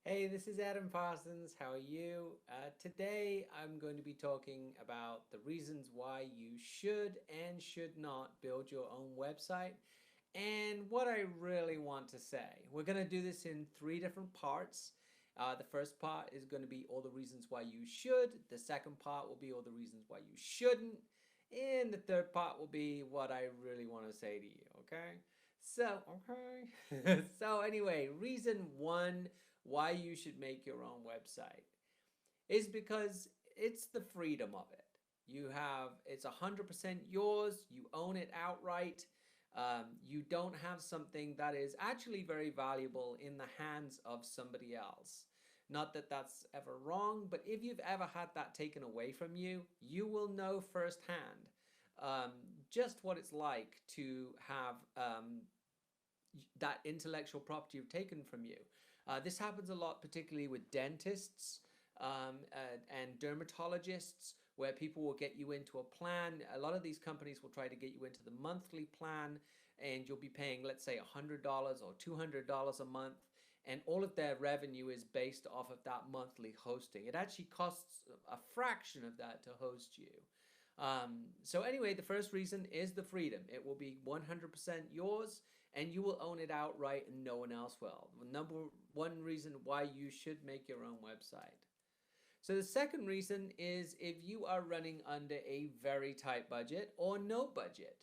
Hey, this is Adam Parsons. How are you? Today I'm going to be talking about the reasons why you should and should not build your own website and what I really want to say. We're going to do this in three different parts. The first part is going to be all the reasons why you should. The second part will be all the reasons why you shouldn't. And the third part will be what I really want to say to you, okay? So anyway, reason one why you should make your own website is because it's the freedom of it. It's 100% yours, you own it outright. You don't have something that is actually very valuable in the hands of somebody else. Not that that's ever wrong, but if you've ever had that taken away from you, you will know firsthand just what it's like to have that intellectual property taken from you. This happens a lot, particularly with dentists and dermatologists, where people will get you into a plan. A lot of these companies will try to get you into the monthly plan, and you'll be paying, let's say, $100 or $200 a month. And all of their revenue is based off of that monthly hosting. It actually costs a fraction of that to host you. So anyway, the first reason is the freedom. It will be 100% yours and you will own it outright and no one else will. The number one reason why you should make your own website. So the second reason is if you are running under a very tight budget or no budget.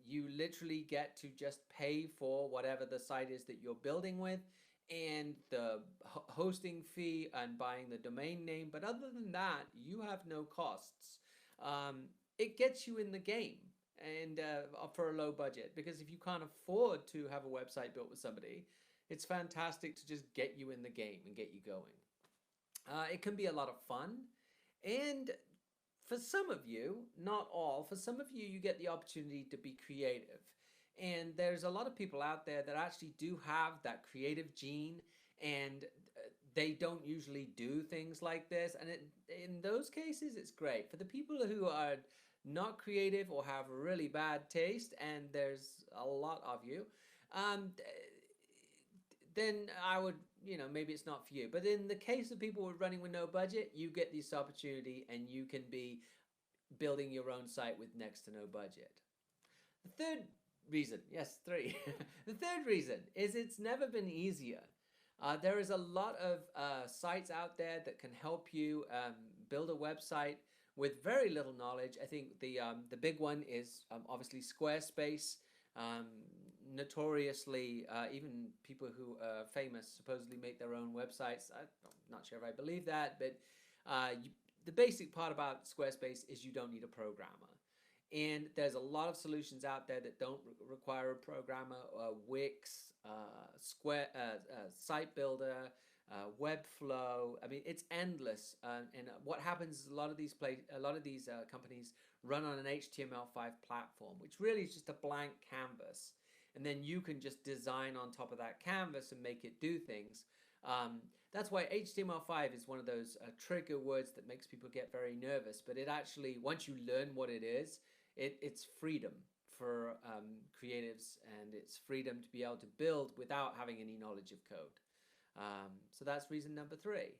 You literally get to just pay for whatever the site is that you're building with and the hosting fee and buying the domain name. But other than that, you have no costs. It gets you in the game and for a low budget, because if you can't afford to have a website built with somebody, it's fantastic to just get you in the game and get you going. It can be a lot of fun, and for some of you, not all, for some of you, you get the opportunity to be creative. And there's a lot of people out there that actually do have that creative gene, and they don't usually do things like this. And in those cases, it's great. For the people who are not creative or have really bad taste, and there's a lot of you, um, then I would, maybe it's not for you. But in the case of people running with no budget, you get this opportunity and you can be building your own site with next to no budget. The third reason, yes, three. The third reason is it's never been easier. There is a lot of sites out there that can help you build a website with very little knowledge. I think the big one is obviously Squarespace. Notoriously, even people who are famous supposedly make their own websites. I'm not sure if I believe that, but the basic part about Squarespace is you don't need a programmer. And there's a lot of solutions out there that don't require a programmer. Wix, Site Builder, Webflow. I mean, it's endless. And what happens is a lot of these companies run on an HTML5 platform, which really is just a blank canvas. And then you can just design on top of that canvas and make it do things. That's why HTML5 is one of those trigger words that makes people get very nervous. But it actually, once you learn what it is, it's freedom for creatives, and it's freedom to be able to build without having any knowledge of code. So that's reason number three.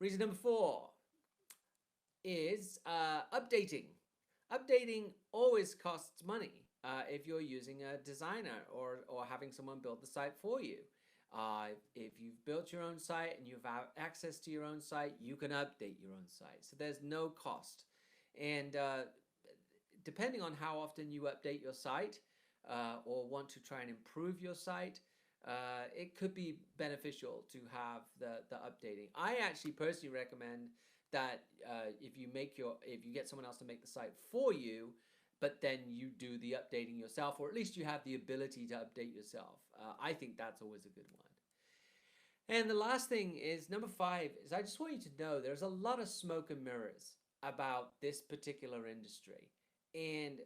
Reason number four is updating. Updating always costs money if you're using a designer or having someone build the site for you. If you've built your own site and you have access to your own site, you can update your own site. So there's no cost. And depending on how often you update your site or want to try and improve your site, it could be beneficial to have the updating. I actually personally recommend that if you get someone else to make the site for you, but then you do the updating yourself, or at least you have the ability to update yourself. I think that's always a good one. And the last thing is number five is I just want you to know there's a lot of smoke and mirrors about this particular industry. And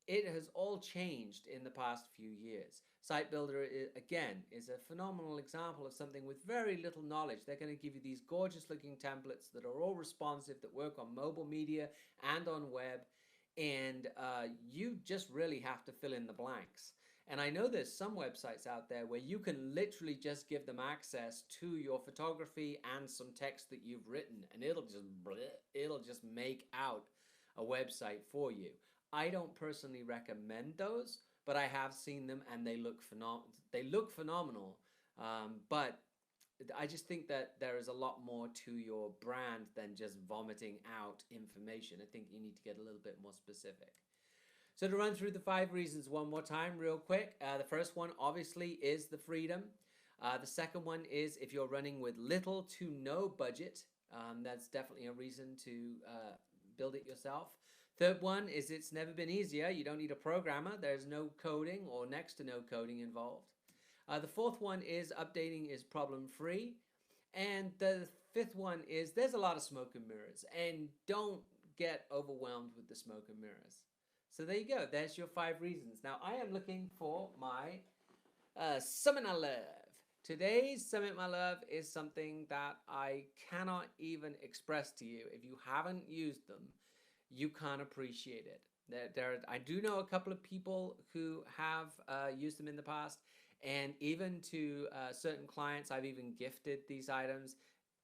it has all changed in the past few years. Site Builder, again, is a phenomenal example of something with very little knowledge. They're going to give you these gorgeous looking templates that are all responsive, that work on mobile media and on web. And you just really have to fill in the blanks. And I know there's some websites out there where you can literally just give them access to your photography and some text that you've written, and it'll just make out a website for you. I don't personally recommend those, but I have seen them and they look phenomenal. But I just think that there is a lot more to your brand than just vomiting out information. I think you need to get a little bit more specific. So to run through the 5 reasons one more time real quick, the first one obviously is the freedom. The second one is if you're running with little to no budget, that's definitely a reason to build it yourself. Third one is it's never been easier. You don't need a programmer. There's no coding or next to no coding involved. The fourth one is updating is problem free. And the fifth one is there's a lot of smoke and mirrors, and don't get overwhelmed with the smoke and mirrors. So there you go. There's your 5 reasons. Now I am looking for my Summit My Love. Today's Summit My Love is something that I cannot even express to you. If you haven't used them, you can't appreciate it. I do know a couple of people who have used them in the past, and even to certain clients, I've even gifted these items.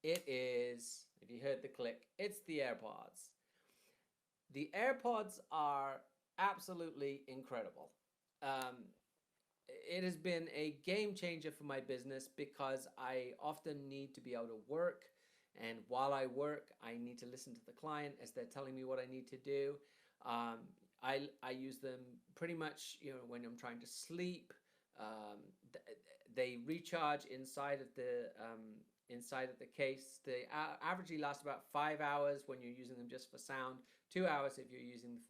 It is, if you heard the click, it's the AirPods. The AirPods are absolutely incredible. It has been a game changer for my business because I often need to be able to work, and while I work I need to listen to the client as they're telling me what I need to do. I use them pretty much, when I'm trying to sleep. They recharge inside of the case. They averagely last about 5 hours when you're using them just for sound, 2 hours if you're using them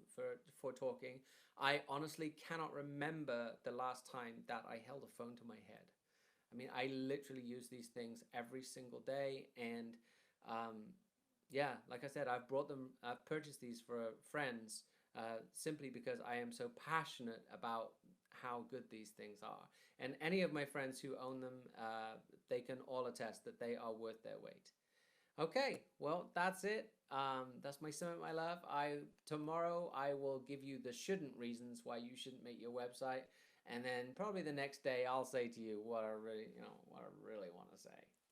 for talking. I honestly cannot remember the last time that I held a phone to my head. I mean, I literally use these things every single day, and yeah, like I said, I've purchased these for friends simply because I am so passionate about how good these things are. And any of my friends who own them, they can all attest that they are worth their weight. Okay, well, that's it. That's my Summit My Love. Tomorrow I will give you the shouldn't reasons why you shouldn't make your website, and then probably the next day I'll say to you what I really want to say.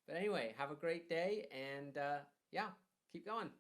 But anyway, have a great day, and yeah, keep going.